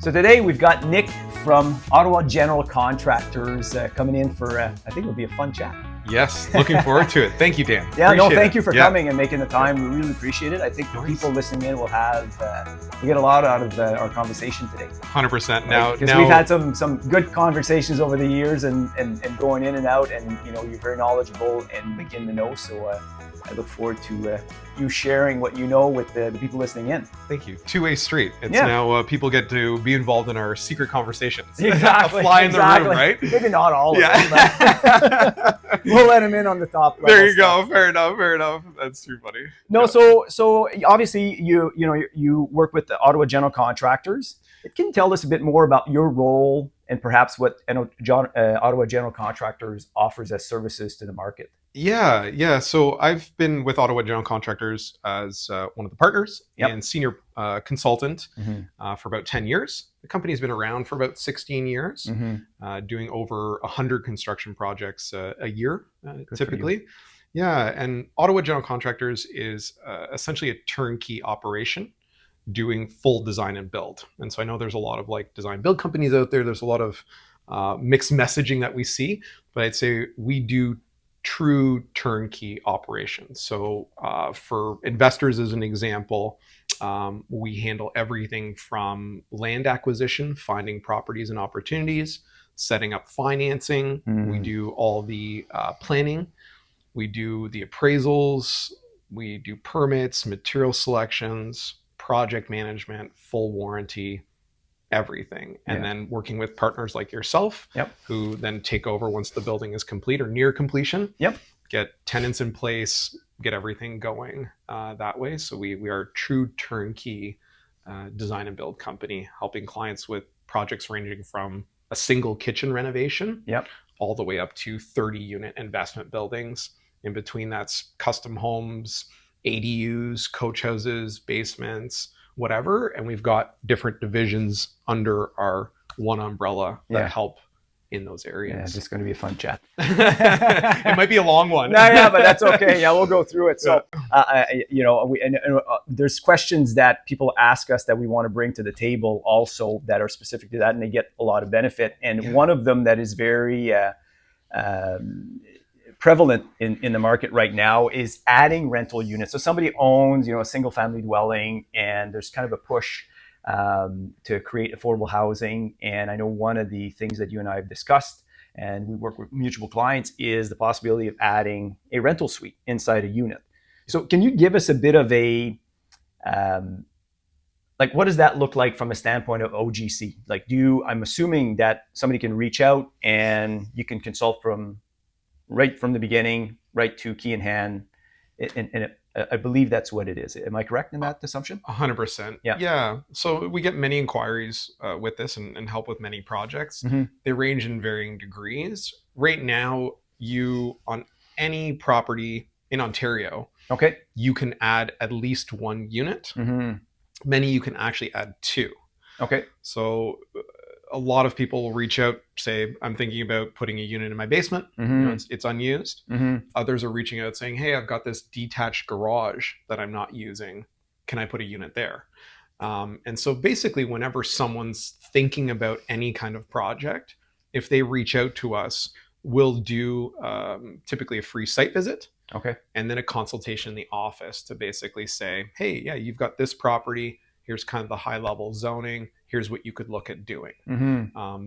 So today we've got Nick from Ottawa General Contractors coming in for, I think it'll be a fun chat. Yes, looking forward to it. Thank you, Dan. Thank you for coming and making the time. We really appreciate it. I think the people listening in will we get a lot out of our conversation today. 100%. Now, because we've had some good conversations over the years and going in and out, and you're very knowledgeable and in the know. So I look forward to you sharing what you know with the people listening in. Thank you. Two-way street. It's now people get to be involved in our secret conversations. Exactly. A fly in the room, right? Maybe not all of them, but we'll let them in on the top level. There you go. Fair enough. That's too funny. No, so obviously you work with the Ottawa General Contractors. Can you tell us a bit more about your role and perhaps what Ottawa General Contractors offers as services to the market? Yeah. So I've been with Ottawa General Contractors as one of the partners and senior consultant for about 10 years. The company's been around for about 16 years, doing over 100 construction projects a year, typically. Yeah, and Ottawa General Contractors is essentially a turnkey operation doing full design and build. And so I know there's a lot of design build companies out there. There's a lot of mixed messaging that we see, but I'd say we do true turnkey operations. So for investors, as an example, we handle everything from land acquisition, finding properties and opportunities, setting up financing. We do all the planning. We do the appraisals. We do permits, material selections, project management, full warranty, everything. And then working with partners like yourself, who then take over once the building is complete or near completion, get tenants in place, get everything going that way. So we are a true turnkey design and build company, helping clients with projects ranging from a single kitchen renovation all the way up to 30-unit investment buildings. In between, that's custom homes, ADUs, coach houses, basements, whatever. And we've got different divisions under our one umbrella that help in those areas. Yeah, it's just going to be a fun chat. It might be a long one. No, but that's okay. Yeah, we'll go through it. So, there's questions that people ask us that we want to bring to the table also that are specific to that, and they get a lot of benefit. And one of them that is very prevalent in the market right now is adding rental units. So somebody owns, a single family dwelling, and there's kind of a push to create affordable housing. And I know one of the things that you and I have discussed, and we work with mutual clients, is the possibility of adding a rental suite inside a unit. So can you give us a bit of a, what does that look like from a standpoint of OGC? I'm assuming that somebody can reach out and you can consult right from the beginning, right to key in hand. And I believe that's what it is. Am I correct in that assumption? 100%. Yeah. So we get many inquiries with this and help with many projects. They range in varying degrees. Right now, on any property in Ontario, you can add at least one unit. Many you can actually add two. So a lot of people will reach out, say, I'm thinking about putting a unit in my basement. It's unused. Others are reaching out saying, hey, I've got this detached garage that I'm not using. Can I put a unit there? And so basically, whenever someone's thinking about any kind of project, if they reach out to us, we'll do typically a free site visit. And then a consultation in the office to basically say, hey, yeah, you've got this property. Here's kind of the high level zoning. Here's what you could look at doing.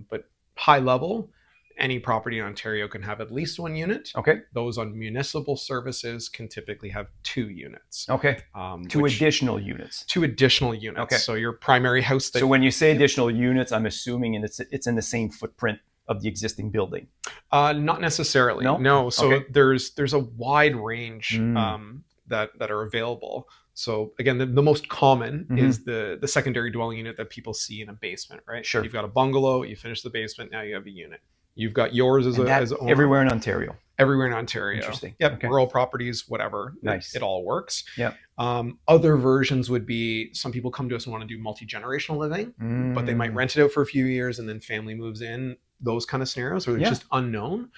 But high level, any property in Ontario can have at least one unit. Those on municipal services can typically have 2 units. Two additional units. 2 additional units. So your primary house. So when you say additional units, I'm assuming it's in the same footprint of the existing building. Not necessarily. No. So there's a wide range that are available. So again, the most common is the secondary dwelling unit that people see in a basement, right? Sure. You've got a bungalow, you finish the basement, now you have a unit. You've got yours as an owner. Everywhere in Ontario. Everywhere in Ontario. Interesting. Yep. Rural properties, whatever. Nice. It all works. Yep. Other versions would be, some people come to us and want to do multi-generational living, but they might rent it out for a few years and then family moves in. Those kind of scenarios where it's just unknown.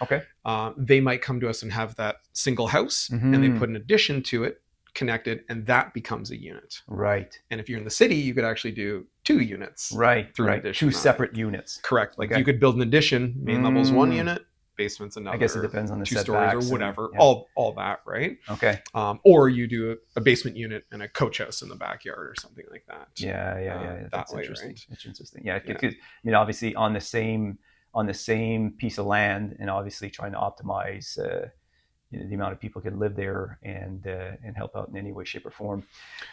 They might come to us and have that single house and they put an addition to it, connected, and that becomes a unit. Right. And if you're in the city, you could actually do 2 units. Right. Through an Right. addition. 2 separate units. Correct. Like Okay. you could build an addition, main level's 1 unit, basement's another. I guess it depends on the 2 setbacks stories or whatever. yeah. All that, right? Okay. Or you do a basement unit and a coach house in the backyard or something like that. Yeah. That's way, interesting. right? That's interesting. Yeah. Because, I mean, obviously on the same piece of land, and obviously trying to optimize the amount of people can live there and help out in any way, shape, or form.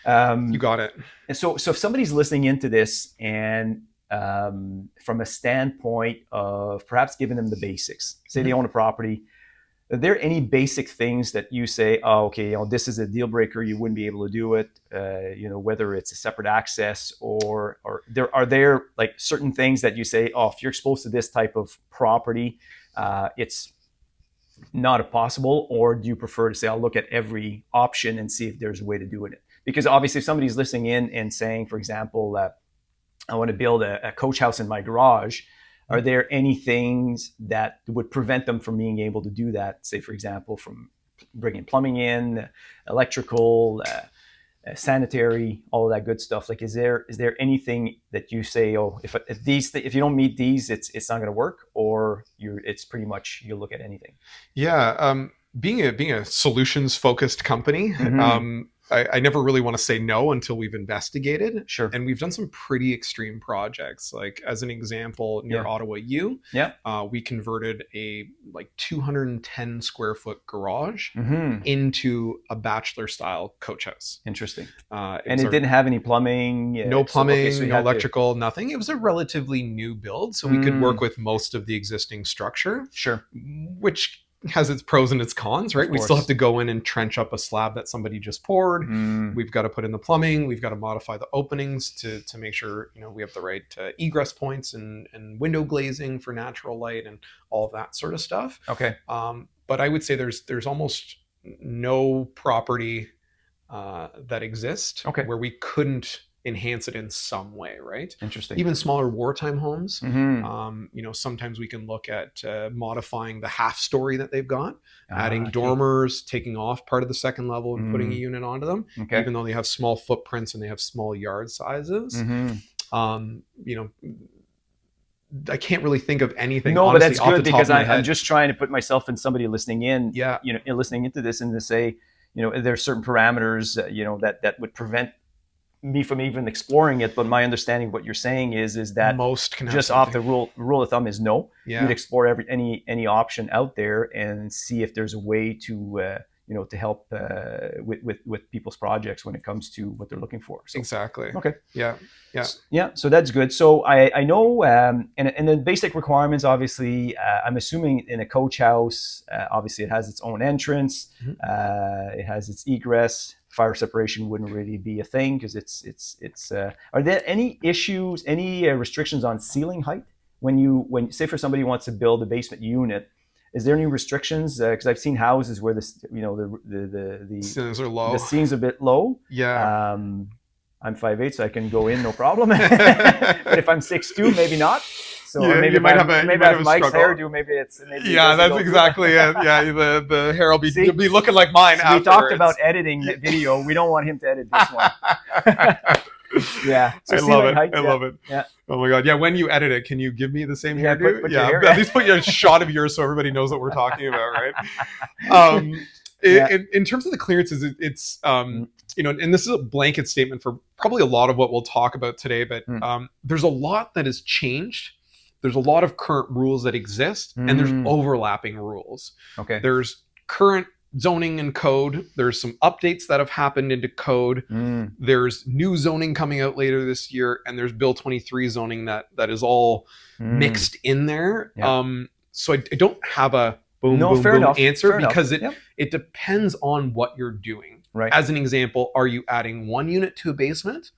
You got it. And so if somebody's listening into this and from a standpoint of perhaps giving them the basics, say they own a property, are there any basic things that you say, oh, okay, this is a deal breaker, you wouldn't be able to do it, whether it's a separate access or are there like certain things that you say, oh, if you're exposed to this type of property, it's not possible? Or do you prefer to say, I'll look at every option and see if there's a way to do it? Because obviously if somebody's listening in and saying, for example, I want to build a coach house in my garage, are there any things that would prevent them from being able to do that? Say, for example, from bringing plumbing in, electrical, sanitary, all of that good stuff. Like, is there anything that you say, oh, if you don't meet these, it's not going to work, or it's pretty much you'll look at anything? Yeah, being a solutions focused company, I never really want to say no until we've investigated. Sure. And we've done some pretty extreme projects. Like as an example, near Ottawa U, we converted a 210 square foot garage into a bachelor style coach house. Interesting. And it didn't have any plumbing? No plumbing, no electrical, nothing. It was a relatively new build, so we could work with most of the existing structure. Sure. Which has its pros and its cons, right? We still have to go in and trench up a slab that somebody just poured. We've got to put in the plumbing. We've got to modify the openings to make sure we have the right egress points and window glazing for natural light and all of that sort of stuff. Okay. But I would say there's almost no property that exists where we couldn't enhance it in some way, right? Interesting. Even smaller wartime homes, sometimes we can look at modifying the half story that they've got, adding dormers, taking off part of the second level and putting a unit onto them, even though they have small footprints and they have small yard sizes. I can't really think of anything. No, honestly, but that's good because I'm just trying to put myself in somebody listening in, listening into this, and to say, there's certain parameters, that would prevent me from even exploring it. But my understanding of what you're saying is that most can just off the rule of thumb is no. You'd explore any option out there and see if there's a way to to help with people's projects when it comes to what they're looking for. So, exactly. Okay. Yeah. So that's good. So I know, and the basic requirements, obviously, I'm assuming in a coach house, obviously it has its own entrance, it has its egress. Fire separation wouldn't really be a thing because it's. Are there any issues, any restrictions on ceiling height when say for somebody who wants to build a basement unit? Is there any restrictions? Because I've seen houses where the ceilings are low. The ceiling's a bit low. Yeah. I'm 5'8", so I can go in no problem. But if I'm 6'2", maybe not. So maybe I have Mike's hairdo, maybe that's exactly it. Yeah, the hair will be looking like mine. So we talked about editing the video. We don't want him to edit this one. So I love it. Yeah. Oh my God. Yeah. When you edit it, can you give me the same hairdo? Put at least put your shot of yours so everybody knows what we're talking about, right? In terms of the clearances, it's and this is a blanket statement for probably a lot of what we'll talk about today, but there's a lot that has changed. There's a lot of current rules that exist, and there's overlapping rules. Okay. There's current zoning and code. There's some updates that have happened into code. There's new zoning coming out later this year, and there's Bill 23 zoning that is all mixed in there. So I don't have a boom answer because it depends on what you're doing. Right. As an example, are you adding one unit to a basement,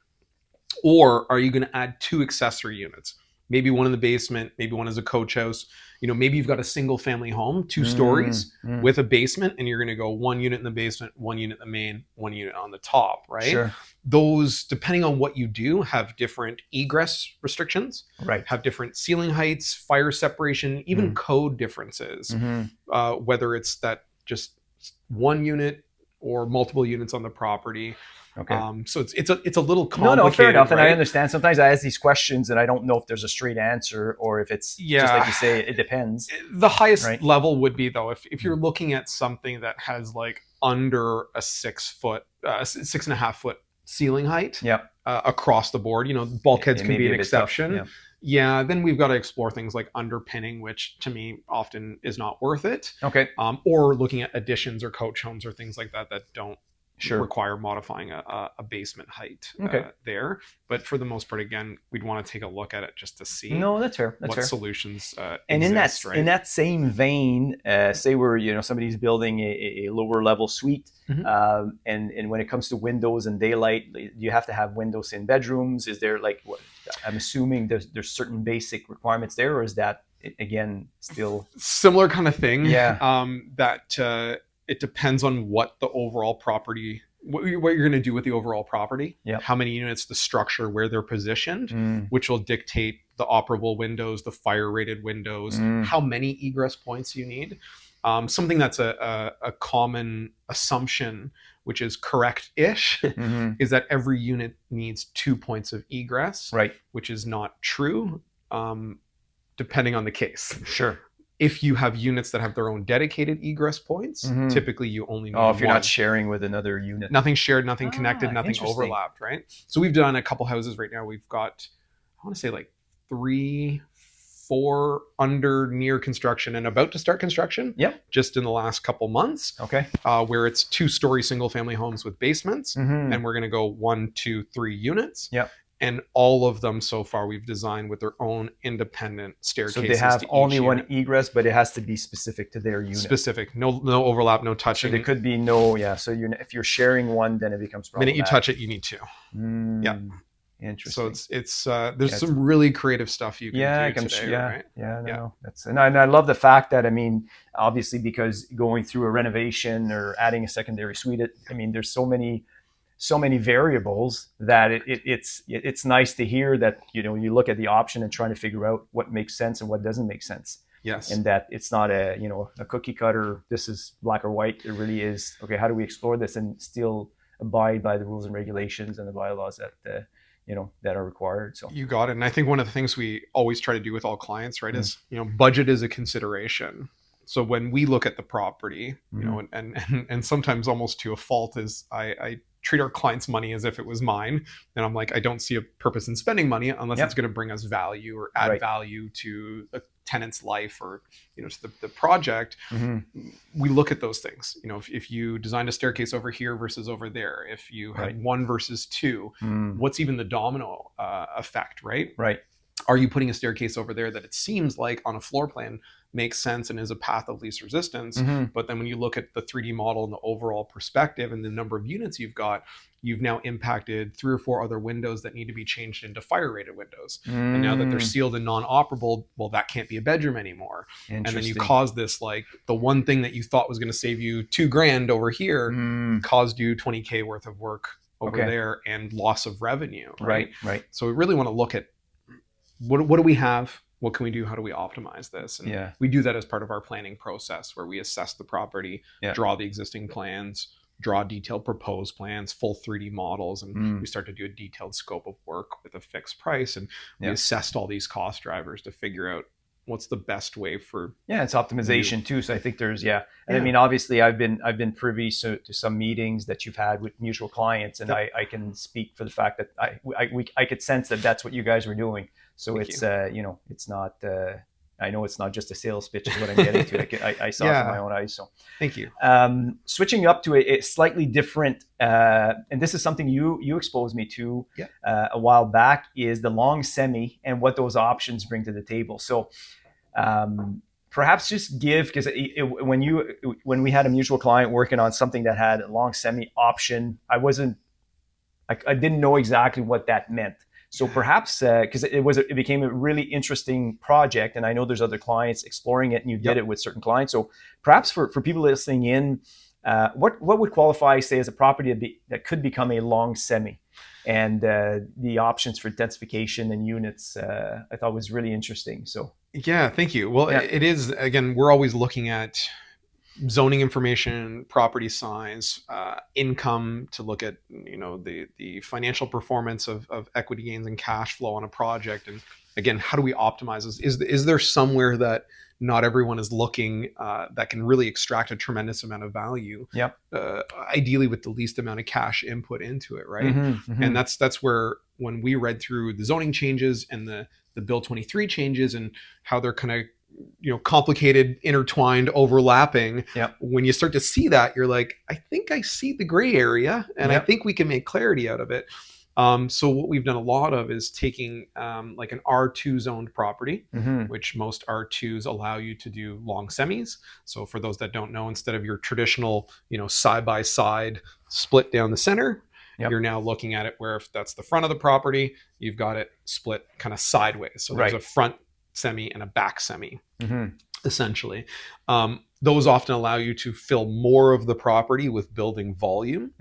or are you going to add 2 accessory units? Maybe one in the basement, maybe one as a coach house. Maybe you've got a single family home, 2 stories with a basement, and you're going to go 1 unit in the basement, 1 unit in the main, 1 unit on the top, right? Sure. Those, depending on what you do, have different egress restrictions, right? Have different ceiling heights, fire separation, even code differences. Whether it's that just 1 unit or multiple units on the property. Okay. So it's a little complicated. No, fair enough. Right? And I understand sometimes I ask these questions and I don't know if there's a straight answer or if it's just like you say, it depends. The highest right? level would be, though, if you're looking at something that has like under a 6.5 foot ceiling height across the board, bulkheads can be an exception. Yeah, then we've got to explore things like underpinning, which to me often is not worth it. Okay. Or looking at additions or coach homes or things like that don't require modifying a basement height there. But for the most part, again, we'd want to take a look at it just to see. No, that's fair. That's what fair. solutions and exist, in that same vein, say we're somebody's building a lower level suite, and when it comes to windows and daylight, do you have to have windows in bedrooms? Is there like what? I'm assuming there's certain basic requirements there, or is that again still similar kind of thing? Yeah. It depends on what the overall property, what you're going to do with the overall property, how many units, the structure, where they're positioned, which will dictate the operable windows, the fire rated windows, how many egress points you need. Something that's a common assumption, which is correct-ish, is that every unit needs 2 points of egress, which is not true, depending on the case. Sure. If you have units that have their own dedicated egress points, typically you only need if you're not sharing with another unit. Nothing shared, nothing connected, nothing overlapped, right? So we've done a couple houses right now. We've got, I want to say like 3, 4 under near construction and about to start construction. Just in the last couple months. Okay. Where it's 2-story single family homes with basements, and we're going to go 1, 2, 3 units. And all of them so far we've designed with their own independent staircases. So they have only one egress, but it has to be specific to their unit. Specific, no overlap, no touching. So there could be no, So if you're sharing one, then it becomes problematic. The minute you touch it, you need 2. Interesting. So it's there's some really creative stuff you can do today, right? No. And I love the fact that, obviously because going through a renovation or adding a secondary suite, there's so many variables that it's nice to hear that you look at the option and trying to figure out what makes sense and what doesn't make sense. Yes. And that it's not a cookie cutter, this is black or white. It really is, okay, how do we explore this and still abide by the rules and regulations and the bylaws that that are required. So you got it. And I think one of the things we always try to do with all clients, right, is budget is a consideration. So when we look at the property, and sometimes almost to a fault, is I treat our clients' money as if it was mine. And I'm like, I don't see a purpose in spending money unless it's going to bring us value or add value to a tenant's life or, to the project. We look at those things. If you designed a staircase over here versus over there, if you had 1 versus 2, what's even the domino effect, right? Right. Are you putting a staircase over there that it seems like on a floor plan makes sense and is a path of least resistance? But then when you look at the 3D model and the overall perspective and the number of units you've got, you've now impacted 3 or 4 other windows that need to be changed into fire rated windows. And now that they're sealed and non-operable, well, that can't be a bedroom anymore. And then you cause this, like the one thing that you thought was going to save you $2,000 over here caused you $20,000 worth of work over there and loss of revenue. Right. So we really want to look at what do we have? What can we do? How do we optimize this? And we do that as part of our planning process where we assess the property, draw the existing plans, draw detailed proposed plans, full 3D models, and we start to do a detailed scope of work with a fixed price. And we assessed all these cost drivers to figure out what's the best way for it's optimization too. So I think there's and obviously I've been privy to some meetings that you've had with mutual clients, and I can speak for the fact that I could sense that that's what you guys were doing. So it's not I know it's not just a sales pitch is what I'm getting to. I saw it with my own eyes. So thank you. Switching up to a slightly different, and this is something you exposed me to a while back, is the long semi and what those options bring to the table. So perhaps just give, because when we had a mutual client working on something that had a long semi option, I didn't know exactly what that meant. So perhaps, because it became a really interesting project, and I know there's other clients exploring it, and you did it with certain clients. So perhaps for people listening in, what would qualify, say, as a property that could become a long semi, and the options for densification and units, I thought was really interesting. So thank you. Well, it is, again, we're always looking at zoning information, property size, income to look at, the financial performance of equity gains and cash flow on a project. And again, how do we optimize this? Is there somewhere that not everyone is looking that can really extract a tremendous amount of value? Yep. Ideally with the least amount of cash input into it, right? And that's where, when we read through the zoning changes and the Bill 23 changes and how they're kind of complicated, intertwined, overlapping. Yep. When you start to see that, you're like, I think I see the gray area, and I think we can make clarity out of it. So what we've done a lot of is taking like an R2 zoned property, which most R2s allow you to do long semis. So for those that don't know, instead of your traditional, side by side split down the center, you're now looking at it where, if that's the front of the property, you've got it split kind of sideways. So there's a front semi and a back semi, essentially. Those often allow you to fill more of the property with building volume.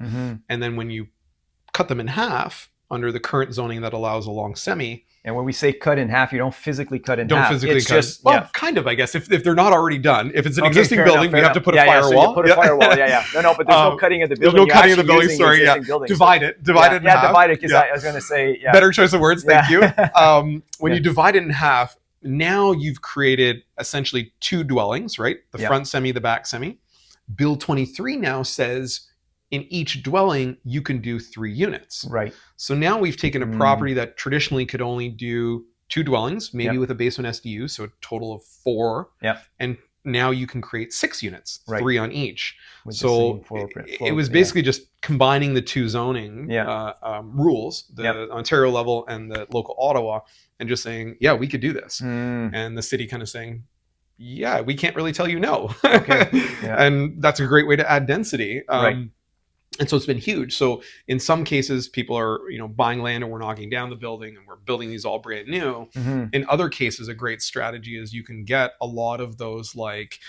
And then when you cut them in half under the current zoning that allows a long semi. And when we say cut in half, you don't physically cut in half. Don't physically cut. Just, kind of, I guess, if they're not already done. If it's an existing building, we have to put a firewall. So put a firewall. No, but there's no cutting of the building. There's no cutting of the building. Sorry, divide it in half. Divide it, because I was going to say, better choice of words. Thank you. When you divide it in half, now you've created essentially two dwellings, right? The front semi, the back semi. Bill 23 now says in each dwelling, you can do 3 units. Right. So now we've taken a property that traditionally could only do 2 dwellings, maybe with a basement SDU, so a total of 4. And now you can create 6 units, 3 on each. With so it was basically just combining the 2 zoning rules, the Ontario level and the local Ottawa, and just saying, we could do this. And the city kind of saying, we can't really tell you no. And that's a great way to add density. And so it's been huge. So in some cases, people are, buying land and we're knocking down the building and we're building these all brand new. In other cases, a great strategy is you can get a lot of those, like,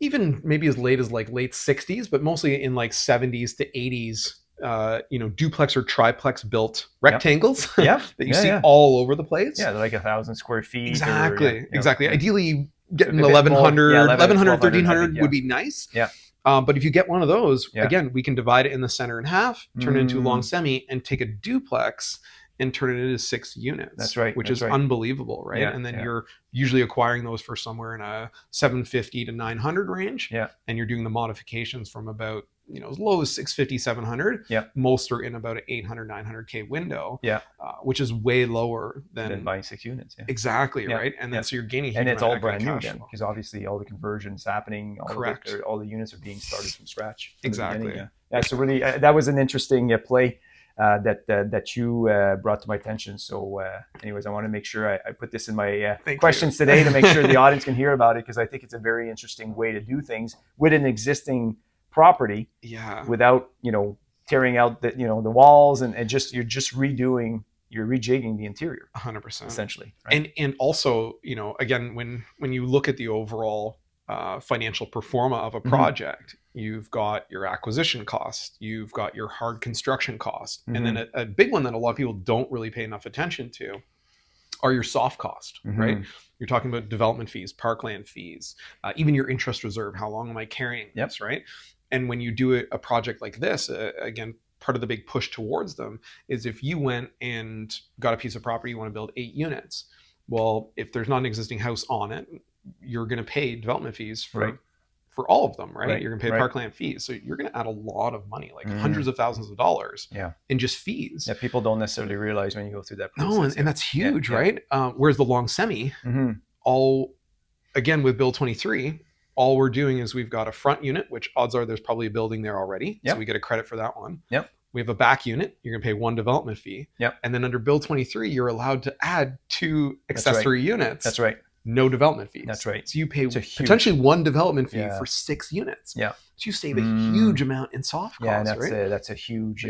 even maybe as late as like late 60s, but mostly in like 70s to 80s, duplex or triplex built rectangles that you see all over the place. They're like 1,000 square feet. Exactly. Ideally, getting 1,100, 1,300 would be nice. But if you get one of those, again, we can divide it in the center in half, turn it into a long semi, and take a duplex and turn it into 6 units. That's right. Which is unbelievable, right? And then you're usually acquiring those for somewhere in a 750 to 900 range. And you're doing the modifications from about, as low as 650, 700. Most are in about an 800, 900K window. Which is way lower than buying 6 units. Exactly, right? And then so you're gaining, and it's all brand new then, because obviously all the conversions happening. All the units are being started from scratch. Exactly. So really, that was an interesting play that you brought to my attention. So anyways, I want to make sure I put this in my questions today to make sure the audience can hear about it, because I think it's a very interesting way to do things with an existing property, without tearing out the the walls and you're rejigging the interior 100% essentially, right? And also, again, when you look at the overall financial pro forma of a project, you've got your acquisition cost, you've got your hard construction cost, and then a big one that a lot of people don't really pay enough attention to are your soft cost, right? You're talking about development fees, parkland fees, even your interest reserve. How long am I carrying this, right? And when you do a project like this, again, part of the big push towards them is if you went and got a piece of property, you want to build 8 units. Well, if there's not an existing house on it, you're going to pay development fees for all of them, right? You're going to pay parkland fees. So you're going to add a lot of money, like hundreds of thousands of dollars in just fees. People don't necessarily realize when you go through that process. No, and that's huge, right? Whereas the long semi, all, again, with Bill 23, all we're doing is we've got a front unit, which odds are there's probably a building there already. So we get a credit for that one. We have a back unit. You're going to pay 1 development fee. And then under Bill 23, you're allowed to add 2 accessory units. That's right. No development fees. That's right. So you pay potentially 1 development fee for 6 units. So you save a huge amount in soft costs, and that's a huge,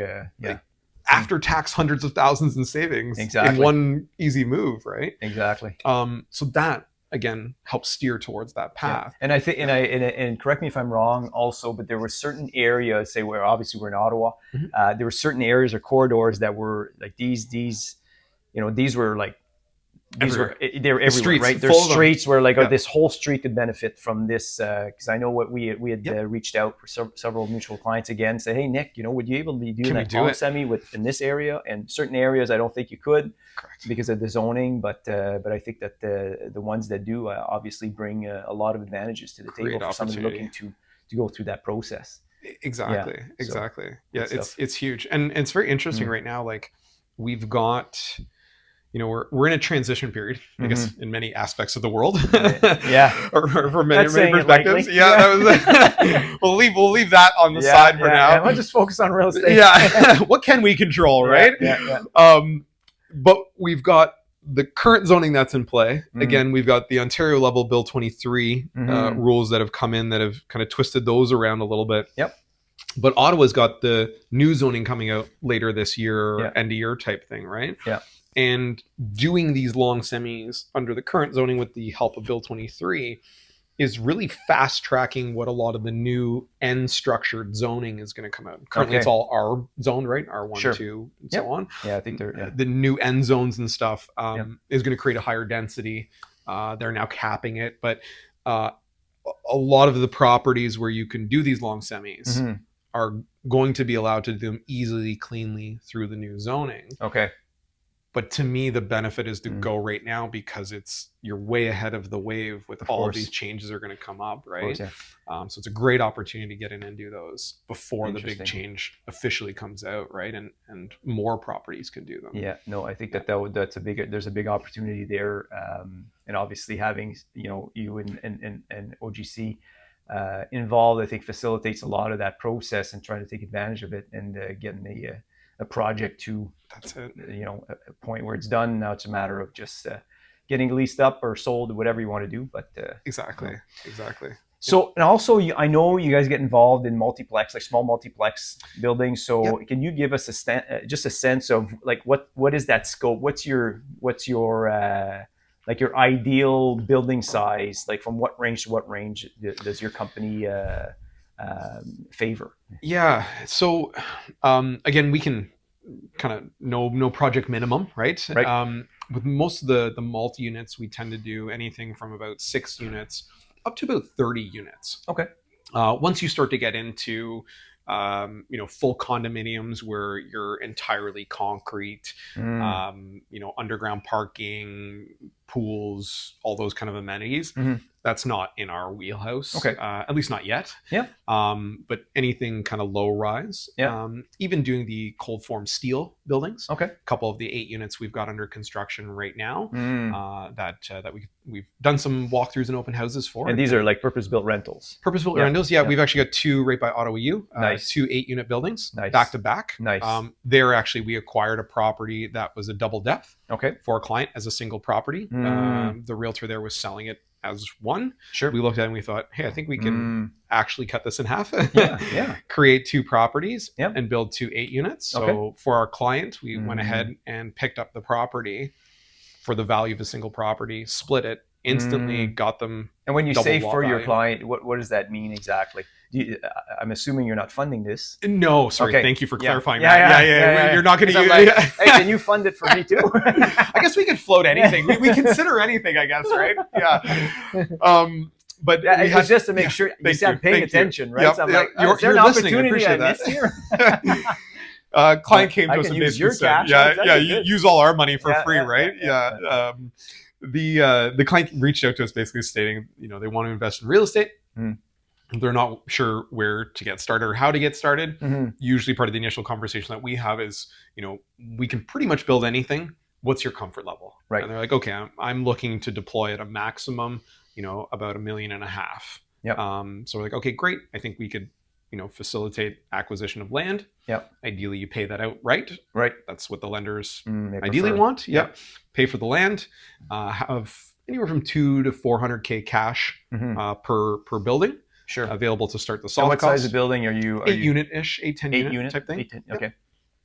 after tax hundreds of thousands in savings in one easy move, right? Exactly. So that, again, helps steer towards that path. And I think, and correct me if I'm wrong also, but there were certain areas, say where obviously we're in Ottawa, there were certain areas or corridors that were like these were like everywhere. They're everywhere, streets right? full There's of them. streets where like Yeah. this whole street could benefit from this, because I know what we had Yep. reached out for several mutual clients again, say, hey Nick, would you able to be doing Can we that do it? semi in this area, and certain areas I don't think you could Correct. because of the zoning, but I think that the ones that do obviously bring a lot of advantages to the Great table for somebody opportunity. looking to go through that process. Exactly. Yeah, Exactly. so, Yeah, good it's stuff. it's huge, and it's very interesting right now. Like we've got, we're in a transition period, I guess, in many aspects of the world. Yeah. or for many That's saying it perspectives. lightly. Yeah, that was. we'll leave that on the side for now. Yeah. We'll just focus on real estate. Yeah, what can we control, right? Yeah. But we've got the current zoning that's in play. Again, we've got the Ontario level Bill 23 rules that have come in that have kind of twisted those around a little bit. Yep. But Ottawa's got the new zoning coming out later this year, Yeah. end of year type thing, right? Yeah. And doing these long semis under the current zoning with the help of Bill 23 is really fast tracking what a lot of the new N structured zoning is going to come out. Currently, it's all R zoned, right? R1, Sure. 2, and so on. Yeah, I think they're The new N zones and stuff is going to create a higher density. They're now capping it, but a lot of the properties where you can do these long semis are going to be allowed to do them easily, cleanly through the new zoning. Okay. But to me, the benefit is to go right now because you're way ahead of the wave with all of these changes are going to come up, right? Of course, yeah. So it's a great opportunity to get in and do those before the big Interesting. change officially comes out, right? And more properties can do them. Yeah, no, I think there's a big opportunity there, and obviously having you and OGC involved, I think facilitates a lot of that process and trying to take advantage of it and getting a project to That's it. A point where it's done. Now it's a matter of just getting leased up or sold, whatever you want to do. But Exactly. So, and also, I know you guys get involved in multiplex, like small multiplex buildings. So, can you give us just a sense of like what is that scope? What's your like your ideal building size? Like from what range to what range does your company favor? Yeah. So again, we can kind of no project minimum, right? Right. With most of the multi units, we tend to do anything from about 6 units up to about 30 units. Okay. Once you start to get into full condominiums where you're entirely concrete, underground parking, pools, all those kind of amenities. That's not in our wheelhouse. Okay. At least not yet. Yeah. But anything kind of low rise. Yeah. Even doing the cold form steel buildings. Okay. A couple of the 8 units we've got under construction right now that we've done some walkthroughs and open houses for. And these are like purpose-built rentals. Purpose-built rentals. Yeah, we've actually got 2 right by Ottawa U. Nice. 2 8-unit buildings. Nice. Back to back. Nice. We acquired a property that was a double depth. Okay. For a client as a single property. The realtor there was selling it as one. Sure. We looked at it and we thought, hey, I think we can actually cut this in half. Yeah. Create 2 properties Yep. and build 2 8 units. So Okay. for our client, we went ahead and picked up the property for the value of a single property, split it, instantly got them. And when you double say lot for your value. client, what does that mean exactly? I'm assuming you're not funding this. No, sorry. Okay. Thank you for Yeah. clarifying Yeah, that. yeah. You're not going to 'Cause use. I'm like, hey, can you fund it for me too? I guess we could float anything. We consider anything, I guess, right? Yeah. But Yeah, we it's had- just to make sure thank I'm you, paying thank you. attention, right? Yep, So I'm yeah, like, you're- is there an you're listening. I opportunity I appreciate missed here? client came to I us can and use basically your said, cash. yeah, That's you good. use all our money for Yeah, free, yeah, right? yeah. The client reached out to us basically stating, they want to invest in real estate. They're not sure where to get started or how to get started. Usually part of the initial conversation that we have is, we can pretty much build anything. What's your comfort level? Right. And they're like, okay, I'm looking to deploy at a maximum, about $1.5 million. Yep. So we're like, okay, great. I think we could, facilitate acquisition of land. Yep. Ideally, you pay that outright. Right. That's what the lenders They ideally prefer. want. Yep. Pay for the land. Have anywhere from $200K to $400K cash per building. Sure. Available to start the And soft what costs. size of building are you? 8 unit-ish, 10 8 unit unit type thing. 8, 10, okay.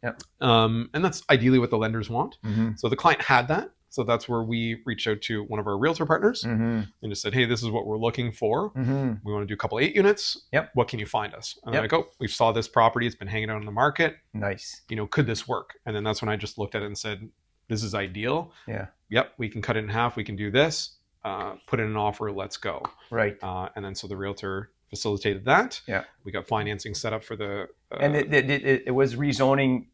Yep. And that's ideally what the lenders want. Mm-hmm. So the client had that. So that's where we reached out to one of our realtor partners and just said, hey, this is what we're looking for. We want to do a couple 8 units. Yep. What can you find us? And they're like, oh, we saw this property. It's been hanging out on the market. Nice. Could this work? And then that's when I just looked at it and said, this is ideal. Yeah. Yep, we can cut it in half. We can do this. Put in an offer. Let's go. Right. And then so the realtor facilitated that. Yeah. We got financing set up for the. And it was rezoning.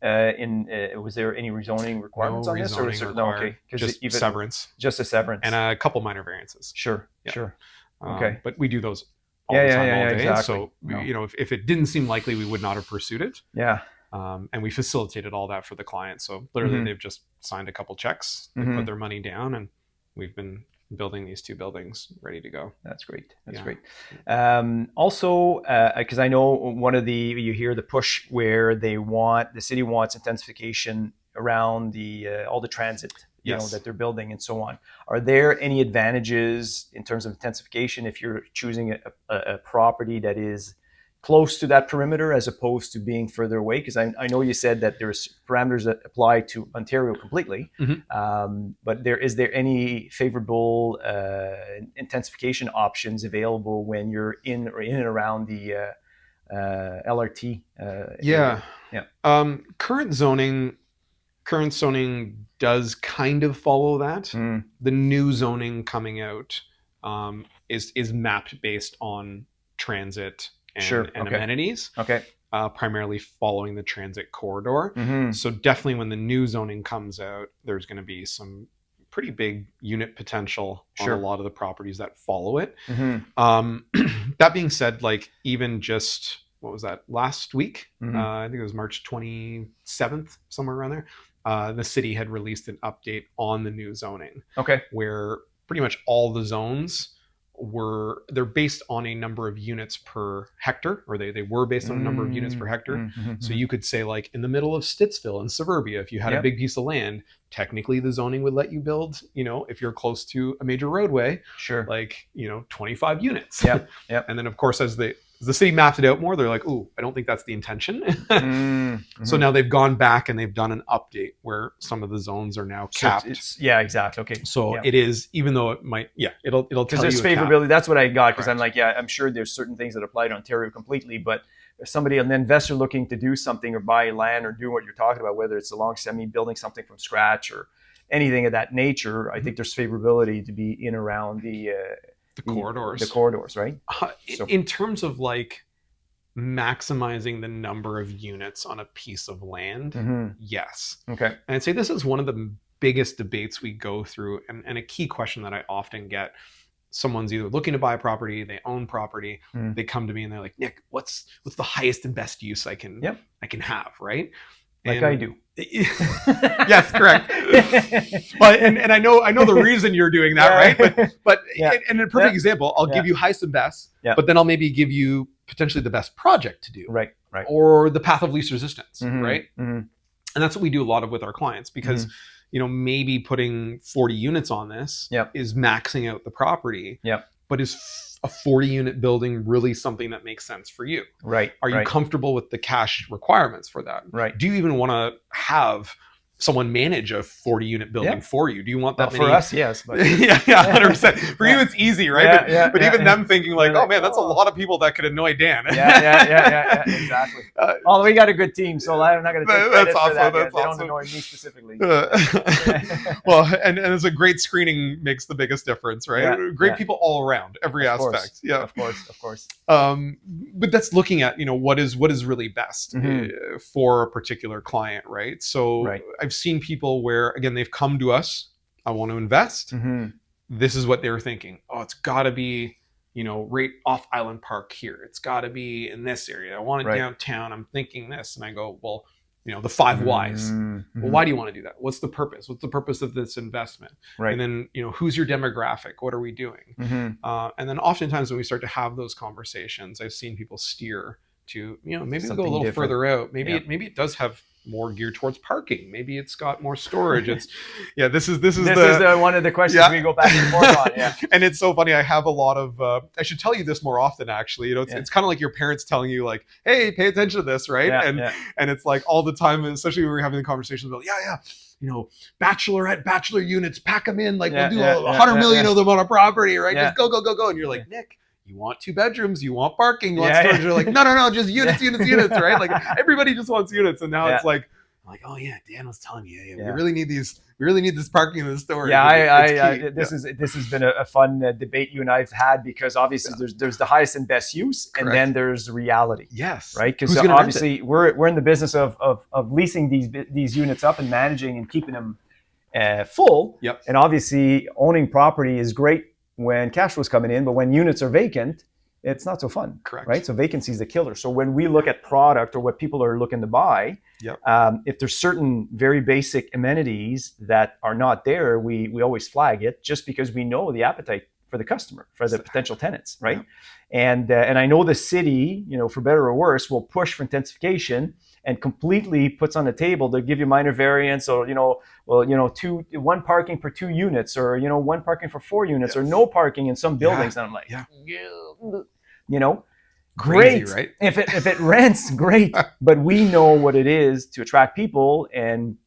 Was there any rezoning requirements on this, or was there, no? Okay, just severance. Just a severance and a couple minor variances. Sure. Yeah. Sure. Okay. But we do those all the time, all day. Exactly. So if it didn't seem likely, we would not have pursued it. Yeah. And we facilitated all that for the client. So literally, they've just signed a couple checks, they put their money down, and we've been building these 2 buildings ready to go. That's great. That's great. Also, because I know you hear the push where the city wants intensification around all the transit, that they're building and so on. Are there any advantages in terms of intensification if you're choosing a property that is close to that perimeter as opposed to being further away? Because I know you said that there's parameters that apply to Ontario completely, but is there any favorable intensification options available when you're in and around the LRT? Yeah. Current zoning does kind of follow that. The new zoning coming out is mapped based on transit and amenities. Okay. Primarily following the transit corridor. So definitely when the new zoning comes out, there's going to be some pretty big unit potential on a lot of the properties that follow it. That being said, like even just, what was that, last week? I think it was March 27th, somewhere around there. The city had released an update on the new zoning. Okay. Where pretty much all the zones they're based on a number of units per hectare, or they were based on a number of units per hectare. So you could say, like in the middle of Stittsville in suburbia, if you had a big piece of land, technically the zoning would let you build, if you're close to a major roadway, 25 units. And then of course, as the city mapped it out more, they're like, ooh, I don't think that's the intention. So now they've gone back and they've done an update where some of the zones are now capped. Exactly. Okay. So it is, even though it might, it'll tell you. Because there's favorability. That's what I got. Because I'm like, I'm sure there's certain things that apply to Ontario completely, but if somebody, an investor looking to do something or buy land or do what you're talking about, whether it's along building something from scratch or anything of that nature, I think there's favorability to be in around the corridors. The corridors, right? In terms of like maximizing the number of units on a piece of land, yes. Okay. And I'd say this is one of the biggest debates we go through, and a key question that I often get. Someone's either looking to buy a property, they own property, they come to me and they're like, Nick, what's the highest and best use I can have, right? Like I do. Yes, correct. But and I know the reason you're doing that, right? But and a perfect example, I'll give you highest and best, but then I'll maybe give you potentially the best project to do, right? Or the path of least resistance, right? And that's what we do a lot of with our clients, because maybe putting 40 units on this is maxing out the property. But is a 40 unit building really something that makes sense for you? Right. Are you comfortable with the cash requirements for that? Right. Do you even want to have someone manage a 40 unit building for you? Do you want that many? For us, yes. But 100%. For you, it's easy, right? But even them thinking like, oh man, that's a lot of people that could annoy Dan. Exactly. Although we got a good team, so I'm not going to take credit for that. They don't annoy me specifically. Well, and as a great screening makes the biggest difference, right? Great people all around, every aspect. Yeah, of course. But that's looking at what is really best for a particular client, right? So I've seen people where, again, they've come to us, I want to invest. This is what they were thinking. Oh, it's got to be, right off Island Park here. It's got to be in this area. I want it downtown. I'm thinking this. And I go, well, the 5 whys. Well, why do you want to do that? What's the purpose? What's the purpose of this investment? And then, who's your demographic? What are we doing? And then oftentimes when we start to have those conversations, I've seen people steer to, maybe we'll go a little further out. Maybe it does have more geared towards parking. Maybe it's got more storage. It's this is one of the questions we go back and forth on. And it's so funny. I have a lot of I should tell you this more often, actually. It's kind of like your parents telling you, like, hey, pay attention to this, right? And it's like all the time, especially when we're having the conversations about bachelor units, pack them in, like we'll do 100 million of them on a property, right? Just go. And you're like, Nick, you want 2 bedrooms, you want parking, you want storage. You're like, no, just units, right? Like everybody just wants units. And now it's like, I'm like, oh yeah, Dan was telling me, yeah, we Yeah. really need this parking in the store. Yeah, this has been a fun debate you and I've had, because obviously there's the highest and best use, and then there's reality. Yes. Right. Because obviously we're in the business of leasing these units up and managing and keeping them full. Yep. And obviously owning property is great when cash flow's coming in, but when units are vacant, it's not so fun. Correct. Right. So vacancy is the killer. So when we look at product or what people are looking to buy, if there's certain very basic amenities that are not there, we always flag it, just because we know the appetite for the customer, for the potential tenants, right? And I know the city, for better or worse, will push for intensification and completely puts on the table to give you minor variance, or one parking per 2 units, or one parking for 4 units, or no parking in some buildings. And I'm like, Crazy, great, right? If it rents, great. But we know what it is to attract people, and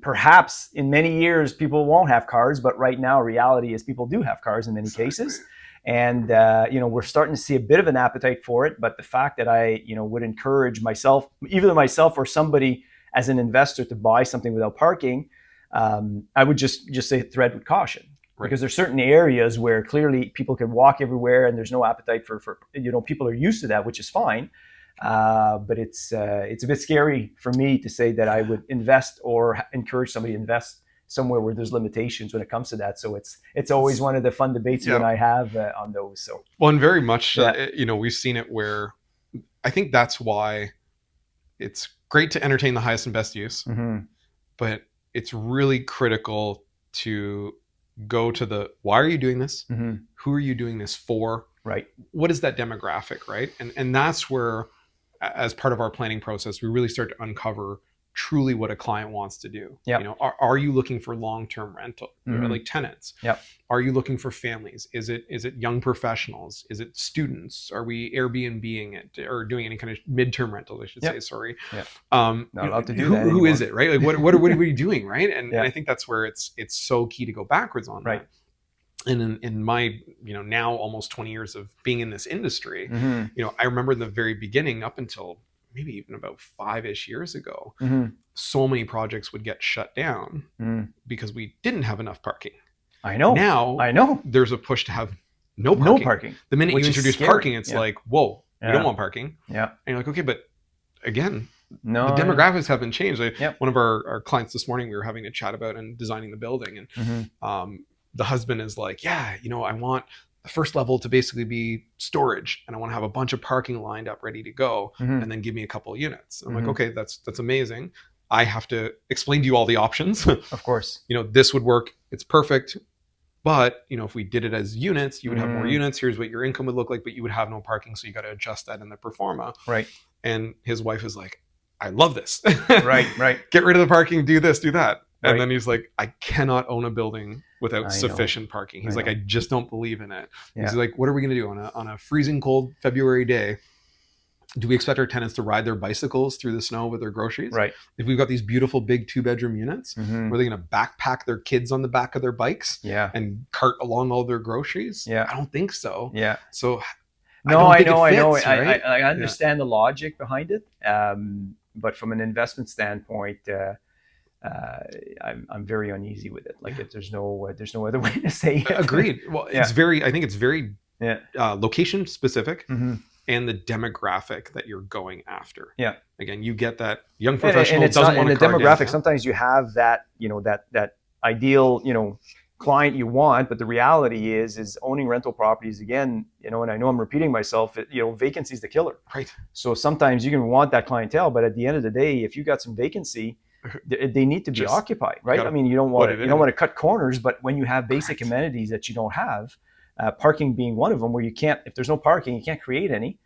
perhaps in many years people won't have cars, but right now reality is people do have cars in many cases, and we're starting to see a bit of an appetite for it. But the fact that I would encourage myself, either myself or somebody as an investor, to buy something without parking, I would just say tread with caution. Right. Because there's certain areas where clearly people can walk everywhere and there's no appetite for people are used to that, which is fine. But it's a bit scary for me to say that I would invest or encourage somebody to invest somewhere where there's limitations when it comes to that. So it's always one of the fun debates you and I have on those. So and very much, we've seen it where I think that's why it's great to entertain the highest and best use, but it's really critical to go to the why are you doing this? Who are you doing this for? Right. What is that demographic, right? And that's where, as part of our planning process, we really start to uncover truly what a client wants to do. Yep. Are you looking for long-term rental, like tenants? Yep. Are you looking for families? Is it young professionals? Is it students? Are we Airbnb-ing it, or doing any kind of midterm rentals, I should say, sorry. Yep. Not allowed to do that Who is it, right? Like what are we doing, right? And I think that's where it's so key to go backwards on that. And in my, now almost 20 years of being in this industry, I remember in the very beginning, up until maybe even about 5-ish years ago, so many projects would get shut down because we didn't have enough parking. I know. Now, I know. There's a push to have no parking. The minute you introduce parking, it's like, whoa, we don't want parking. Yeah. And you're like, okay, but again, the demographics haven't changed. One of our clients this morning, we were having a chat about and designing the building, and the husband is like, I want the first level to basically be storage, and I want to have a bunch of parking lined up ready to go, and then give me a couple of units. I'm like, okay, that's amazing. I have to explain to you all the options. Of course. This would work. It's perfect. But, if we did it as units, you would have more units. Here's what your income would look like, but you would have no parking. So you got to adjust that in the pro forma. Right. And his wife is like, I love this. Right. Get rid of the parking, do this, do that. And then he's like, I cannot own a building without sufficient parking. He's like, I just don't believe in it. He's like, what are we going to do on a freezing cold February day? Do we expect our tenants to ride their bicycles through the snow with their groceries? Right. If we've got these beautiful big 2-bedroom units, were they going to backpack their kids on the back of their bikes and cart along all their groceries? I don't think so. So I know. Right? I understand the logic behind it. But from an investment standpoint, I'm very uneasy with it. Like, if there's no other way to say it. Agreed. Well, I think it's very location specific. And the demographic that you're going after. Yeah. Again, you get that young professional and doesn't want to car demographic down. Sometimes you have that, that ideal, client you want, but the reality is owning rental properties, again, and I know I'm repeating myself, vacancy is the killer. Right. So sometimes you can want that clientele, but at the end of the day, if you got some vacancy, they need to be occupied, right? I mean, you don't want to cut corners, but when you have basic amenities that you don't have, parking being one of them, where you can't, if there's no parking, you can't create any,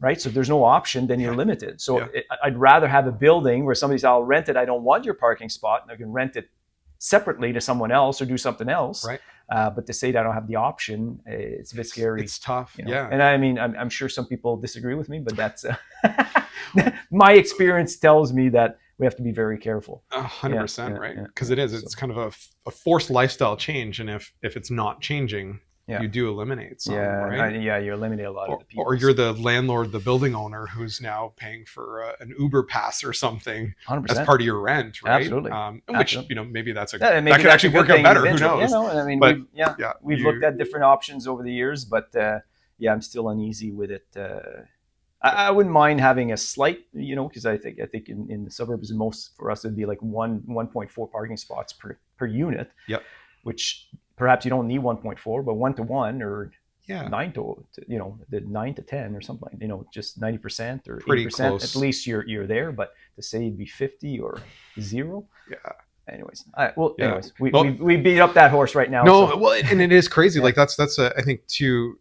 right? So if there's no option, then you're limited. So I'd rather have a building where somebody's, I'll rent it, I don't want your parking spot, and I can rent it separately to someone else or do something else. Right. But to say that I don't have the option, it's a bit scary. It's tough. Yeah. And I mean, I'm sure some people disagree with me, but that's my experience tells me that we have to be very careful. 100%, right? Because it's kind of a forced lifestyle change, and if it's not changing, you do eliminate some, yeah, right? you eliminate a lot of the people. Or you're the landlord, the building owner, who's now paying for an Uber pass or something 100%. as part of your rent, right? Absolutely. Which, maybe that could that's actually work out better. Who knows? I mean, but we've looked at different options over the years, but I'm still uneasy with it. I wouldn't mind having a slight, because I think in the suburbs, most for us it'd be like 1.4 parking spots per unit. Yep. Which perhaps you don't need 1.4, but 1-to-1 or 9 to 10 or something, just 90% or pretty 80%. Close. At least you're there. But to say it'd be 50 or 0. Yeah. Anyways, we beat up that horse right now. No, so. well, and it is crazy. Like that's I think to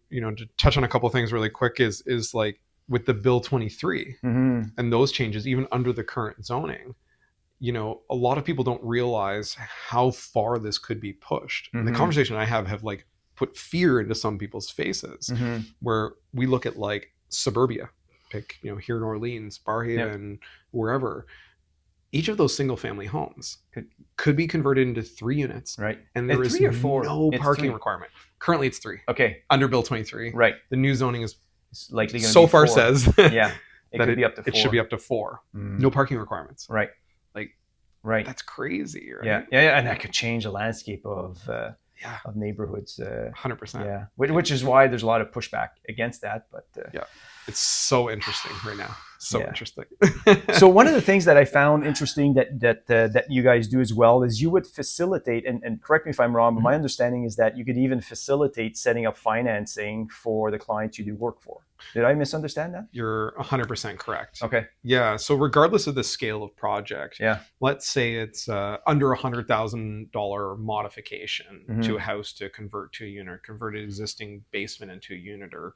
touch on a couple of things really quick is like with the Bill 23 and those changes, even under the current zoning, a lot of people don't realize how far this could be pushed. And the conversation I have like put fear into some people's faces, where we look at like suburbia, pick here in Orleans, Barhaven, wherever. Each of those single family homes could be converted into 3 units. Right. And there is 3 or 4? No it's parking 3. requirement. Currently it's 3. Okay. Under Bill 23. Right. The new zoning is likely going to so be far 4. says that it could be up to 4. It should be up to 4. No parking requirements. Right. Right. That's crazy, right? Yeah, and that could change the landscape of neighborhoods. 100%. Yeah, which is why there's a lot of pushback against that. But it's so interesting right now. So interesting. So one of the things that I found interesting that you guys do as well is you would facilitate, and correct me if I'm wrong, but my understanding is that you could even facilitate setting up financing for the clients you do work for. Did I misunderstand that? You're 100% correct. Okay. Yeah. So regardless of the scale of project, yeah, let's say it's under $100,000 modification to a house to convert to a unit, convert an existing basement into a unit, or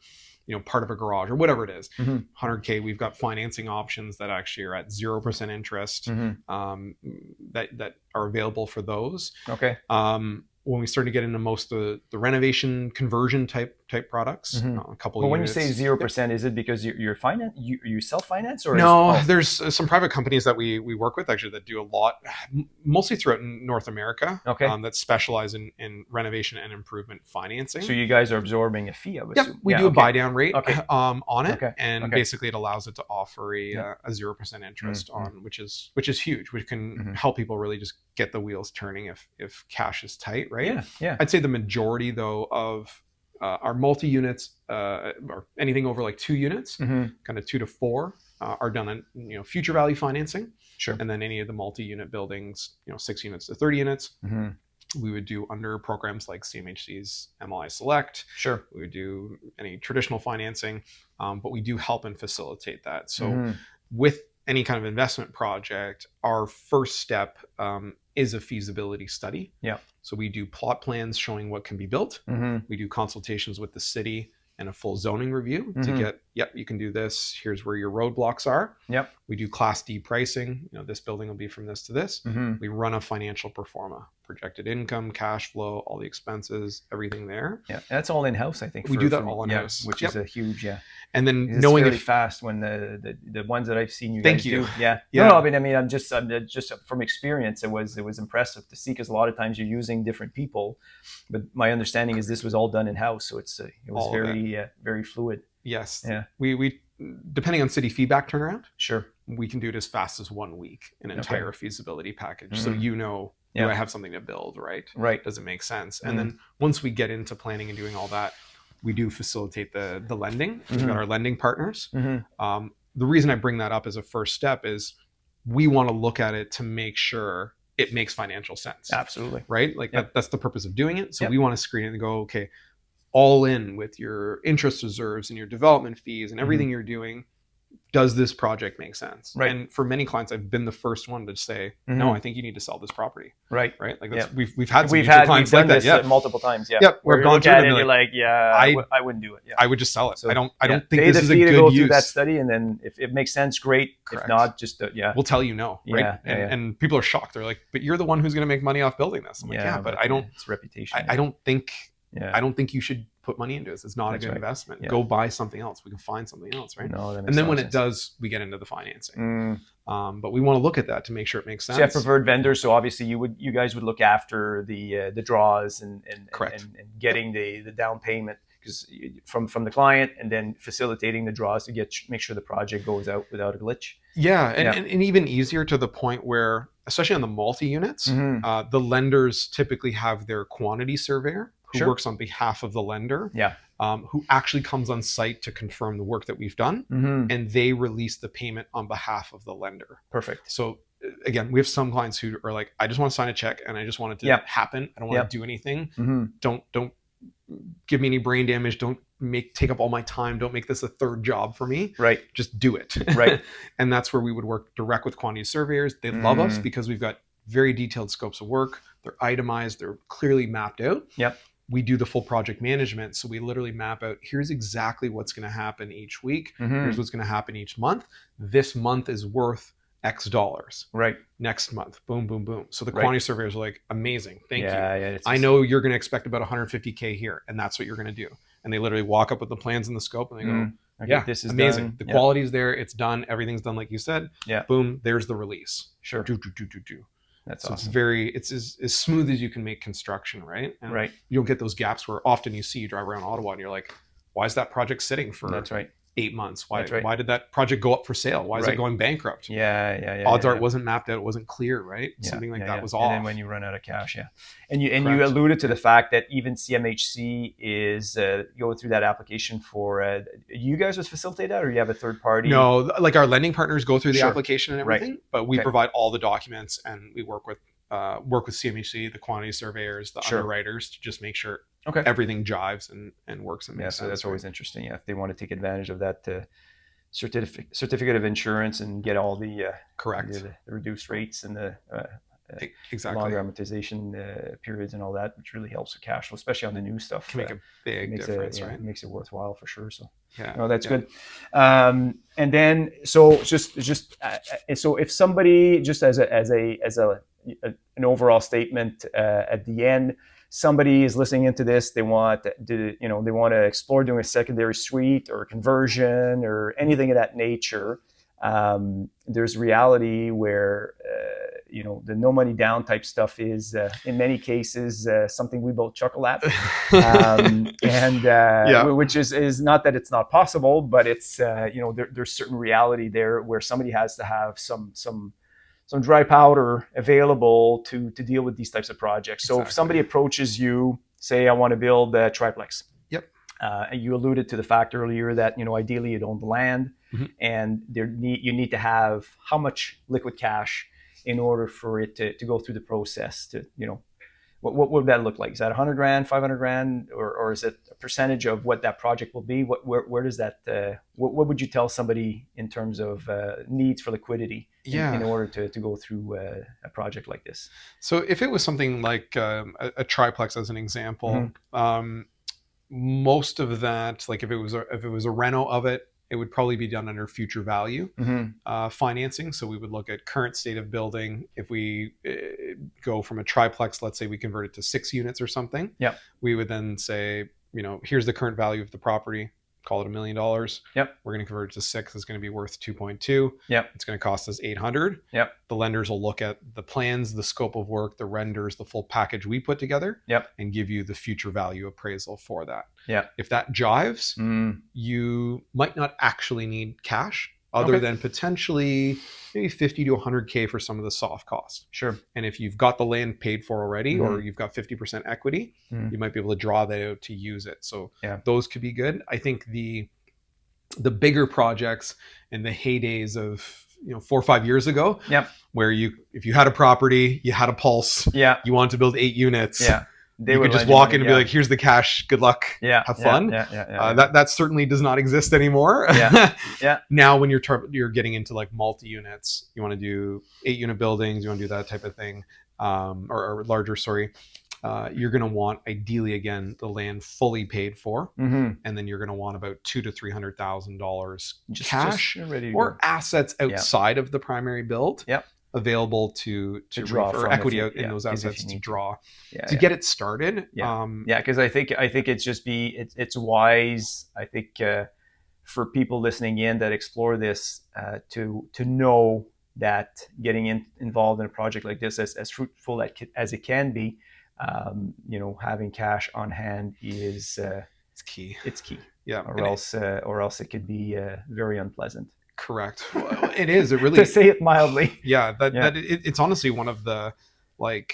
part of a garage or whatever it is. 100K, we've got financing options that actually are at 0% interest that are available for those. Okay. When we start to get into most of the renovation conversion type products, a couple. Well, when units. you say 0%, is it because you're finance, you self finance, or there's some private companies that we work with actually that do a lot, mostly throughout North America. Okay. That specialize in renovation and improvement financing. So you guys are absorbing a fee, I would assume. We do a buy down rate on it, and basically it allows it to offer a 0% interest on, which is huge, which can help people really just get the wheels turning if cash is tight, right? Yeah. I'd say the majority though of our multi-units or anything over like 2 units, kind of 2 to 4, are done on future value financing. Sure. And then any of the multi-unit buildings, 6 units to 30 units, we would do under programs like CMHC's MLI Select. Sure. We would do any traditional financing, but we do help and facilitate that. So with any kind of investment project, our first step is a feasibility study. Yeah. So we do plot plans showing what can be built. We do consultations with the city and a full zoning review to get, you can do this. Here's where your roadblocks are. Yep. We do Class D pricing. This building will be from this to this. We run a financial pro forma, projected income, cash flow, all the expenses, everything there. Yeah, that's all in house. I think we do that all in house, which is a huge And then it's knowing really fast when the ones that I've seen you Thank guys you. do. Yeah. Yeah. No, I mean, I'm just from experience, it was impressive to see, because a lot of times you're using different people, but my understanding is this was all done in house, so it was all very fluid. Yes. Yeah. We depending on city feedback turnaround, Sure, we can do it as fast as 1 week, an entire feasibility package. So do I have something to build, right? Right. Does it make sense? And then once we get into planning and doing all that, we do facilitate the lending. We've got our lending partners. The reason I bring that up as a first step is we want to look at it to make sure it makes financial sense. Absolutely. Right? Like that's the purpose of doing it. So we want to screen it and go, okay, all in with your interest reserves and your development fees and everything you're doing, does this project make sense? Right. And for many clients, I've been the first one to say, no, I think you need to sell this property. Right. Like that's, we've had clients like that. Yeah. Multiple times. Yeah. Yep. We've gone through it and you're like, I wouldn't do it. Yeah. I would just sell it. So I don't think pay this the is a fee good to go use. through that study, and then if it makes sense, great. Correct. If not, just we'll tell you no. Right. And people are shocked. They're like, but you're the one who's going to make money off building this. I'm like, but I don't. It's reputation. I don't think. I don't think you should put money into this. It's not That's a good right. investment. Yeah. Go buy something else. We can find something else, right? No, that makes And then a lot when of it sense. does, we get into the financing. But we want to look at that to make sure it makes sense. So you have preferred vendors. So obviously you guys would look after the draws and Correct. and getting the down payment from the client, and then facilitating the draws to make sure the project goes out without a glitch. Yeah, and even easier to the point where, especially on the multi-units, the lenders typically have their quantity surveyor who works on behalf of the lender, who actually comes on site to confirm the work that we've done, and they release the payment on behalf of the lender. Perfect. So again, we have some clients who are like, I just want to sign a check and I just want it to happen. I don't want to do anything. Don't give me any brain damage. Don't take up all my time. Don't make this a third job for me. Right. Just do it. Right. And that's where we would work direct with quantity surveyors. They love us because we've got very detailed scopes of work. They're itemized. They're clearly mapped out. Yep. We do the full project management. So we literally map out, here's exactly what's going to happen each week. Here's what's going to happen each month. This month is worth X dollars. Right. Next month, boom, boom, boom. So the quantity surveyors are like, amazing, thank you. Yeah, I know you're going to expect about 150K here, and that's what you're going to do. And they literally walk up with the plans and the scope, and they go, yeah, this is amazing. Done. The quality's there, it's done, everything's done like you said. Yeah. Boom, there's the release. Sure. Do. That's so awesome. It's as smooth as you can make construction, right? And you don't get those gaps where often you drive around Ottawa and you're like, why is that project sitting for 8 months? Why did that project go up for sale? Why is it going bankrupt? Odds are it wasn't mapped out, it wasn't clear, right? Something like that was off. And then when you run out of cash, and you alluded to the fact that even CMHC is going through that application for you guys would facilitate that, or you have a third party? No, like our lending partners go through the application and everything, but we provide all the documents, and we work with CMHC, the quantity surveyors, the underwriters, to just make sure everything jives and works and makes sense. So that's always interesting. If they want to take advantage of that certificate of insurance and get all the the reduced rates and the longer amortization periods and all that, which really helps with cash flow, especially on the new stuff. Can make a big difference, right? It makes it worthwhall for sure. So that's good. And then so so if somebody, just as an overall statement at the end, somebody is listening into this, they want to explore doing a secondary suite or a conversion or anything of that nature. There's reality where the no money down type stuff is in many cases something we both chuckle at, which is not that it's not possible, but it's there's certain reality there where somebody has to have some dry powder available to deal with these types of projects. So if somebody approaches you, say, I want to build a triplex. And you alluded to the fact earlier that, ideally you'd own the land, and you need to have how much liquid cash in order for it to go through the process to, what would that look like? Is that 100 grand, 500 grand, or is it a percentage of what that project will be? Where does that, what would you tell somebody in terms of needs for liquidity in order to go through a project like this? So if it was something like a triplex as an example, most of that, like if it was a reno of it, it would probably be done under future value financing. So we would look at current state of building. If we go from a triplex, let's say we convert it to 6 units or something, we would then say, here's the current value of the property. Call it $1 million. We're going to convert it to 6. It's going to be worth 2.2. It's going to cost us 800. The lenders will look at the plans, the scope of work, the renders, the full package we put together, and give you the future value appraisal for that. If that jives, you might not actually need cash, other than potentially maybe 50 to 100K for some of the soft costs. Sure. And if you've got the land paid for already, or you've got 50% equity, you might be able to draw that out to use it. So those could be good. I think the bigger projects in the heydays of 4 or 5 years ago, where if you had a property, you had a pulse, you wanted to build 8 units, you could just walk in and be like, here's the cash, good luck, have fun. That certainly does not exist anymore. Now when you're getting into like multi-units, you want to do 8-unit buildings, you want to do that type of thing, or larger, you're going to want, ideally, again, the land fully paid for, and then you're going to want about $200,000 to $300,000 cash or assets outside of the primary build. available to draw or from equity if you, out in those assets to draw to get it started. Because I think it's wise. I think for people listening in that explore this to know that getting involved in a project like this, as fruitful as it can be, having cash on hand is it's key. It's key. Yeah, or else it could be very unpleasant. Correct. Well, it is. It really to say it mildly. Yeah, it's honestly one of the I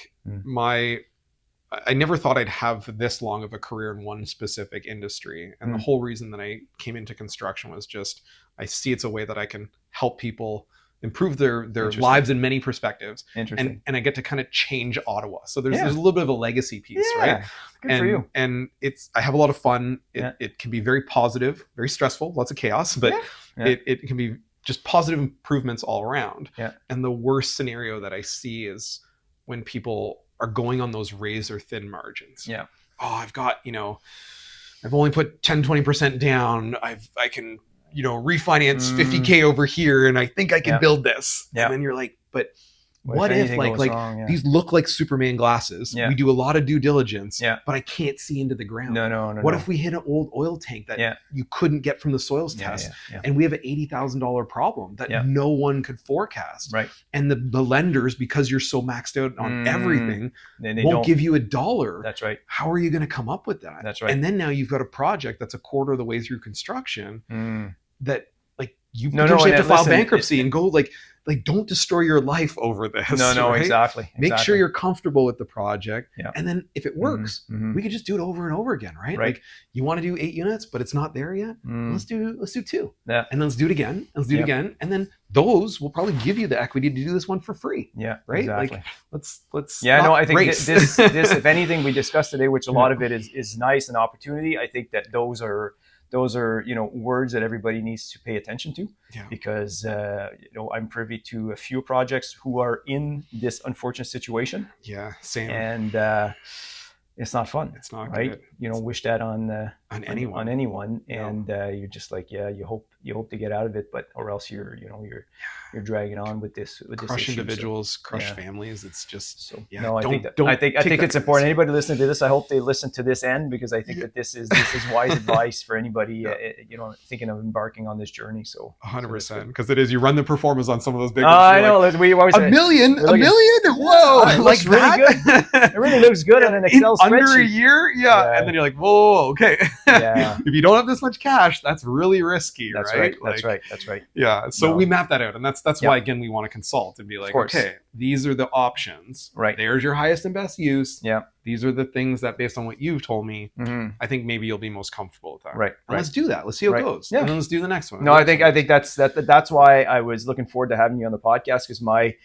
never thought I'd have this long of a career in one specific industry, and the whole reason that I came into construction was just I see it's a way that I can help people improve their lives in many perspectives. Interesting. And I get to kind of change Ottawa. So there's a little bit of a legacy piece, right? Good for you. And I have a lot of fun. It can be very positive, very stressful, lots of chaos, but it can be just positive improvements all around. Yeah. And the worst scenario that I see is when people are going on those razor thin margins. Yeah. Oh, I've got, I've only put 10, 20% down. I can refinance 50K over here, and I think I can build this. And then you're like, but what if wrong, these look like Superman glasses? We do a lot of due diligence, but I can't see into the ground. No. What if we hit an old oil tank that you couldn't get from the soils test, and we have an $80,000 problem that no one could forecast? Right. And the lenders, because you're so maxed out on everything, they won't give you a dollar. That's right. How are you going to come up with that? That's right. And then now you've got a project that's a quarter of the way through construction that you potentially have to file bankruptcy and go don't destroy your life over this. No, right? Exactly. Make sure you're comfortable with the project. Yeah. And then if it works, we could just do it over and over again, right? Like you want to do 8 units, but it's not there yet. Let's do 2. Yeah. And then let's do it again. And let's do it again. And then those will probably give you the equity to do this one for free. Yeah. Right. Exactly. Let's I think this if anything we discussed today, which a lot of it is nice and opportunity, I think that those are words that everybody needs to pay attention to, because I'm privy to a few projects who are in this unfortunate situation. Yeah, same. And it's not fun. It's not right. Good. You don't wish that on anyone. No. And you're just like, you hope to get out of it, or else you're dragging on with this crush issue. individuals, crush families. It's just I think it's important. Anybody listening to this, I hope they listen to this end, because I think that this is wise advice for anybody thinking of embarking on this journey. So 100%, because it is. You run the performars on some of those big. I know. We always a million. Whoa! It looks really good. It really looks good on an Excel spreadsheet. Under a year, and then you're like, whoa, okay. Yeah. If you don't have this much cash, that's really risky, that's right? That's right. Yeah. So we map that out, and that's why again we want to consult and be like, okay, these are the options. Right. There's your highest and best use. Yeah. These are the things that, based on what you've told me, I think maybe you'll be most comfortable with that. Right. Let's do that. Let's see how it goes. Yeah. And then let's do the next one. No, I think that's why I was looking forward to having you on the podcast, because my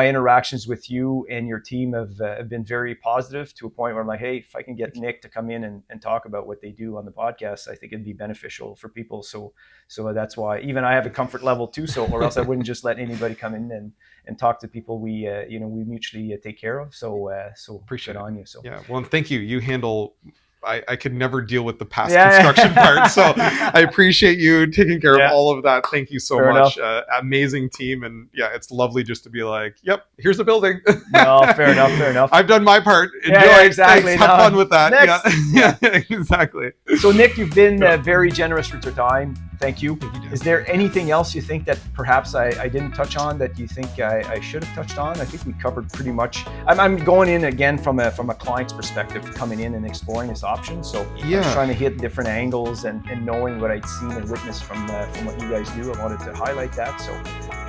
interactions with you and your team have been very positive, to a point where I'm like, hey, if I can get Nick to come in and talk about what they do on the podcast, I think it'd be beneficial for people. So that's why even I have a comfort level too. Or else I wouldn't just let anybody come in and talk to people we mutually take care of. So appreciate on you. So well, and thank you. You handle. I could never deal with the past construction part. So I appreciate you taking care of all of that. Thank you so much. Amazing team. And it's lovely just to be like, yep, here's the building. No, fair enough. I've done my part. Enjoy. Exactly. Thanks. Have fun with that. Next. Exactly. So Nick, you've been very generous with your time. Thank you. Is there anything else you think that perhaps I didn't touch on that you think I should have touched on? I think we covered pretty much. I'm going in again from a client's perspective, coming in and exploring this option. So I was trying to hit different angles and knowing what I'd seen and witnessed from what you guys do. I wanted to highlight that. So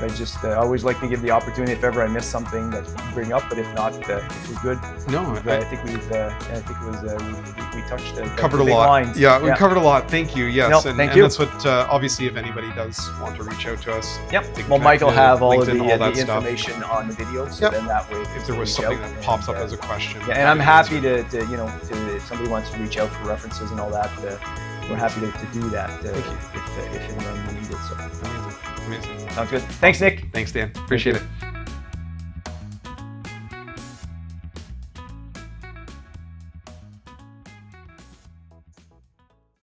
I just always like to give the opportunity if ever I miss something that you bring up, but if not, if we're good. No, I think we touched covered a lot. Lines. We covered a lot. Thank you. Yes, thank you. That's what. Obviously, if anybody does want to reach out to us, well, Mike will have all of the information on the video, so then that way, if there was something that pops up as a question, and I'm happy to if somebody wants to reach out for references and all that, we're happy to do that if and when we need it. So amazing. Sounds good. Thanks, Nick. Thanks, Dan. Appreciate it.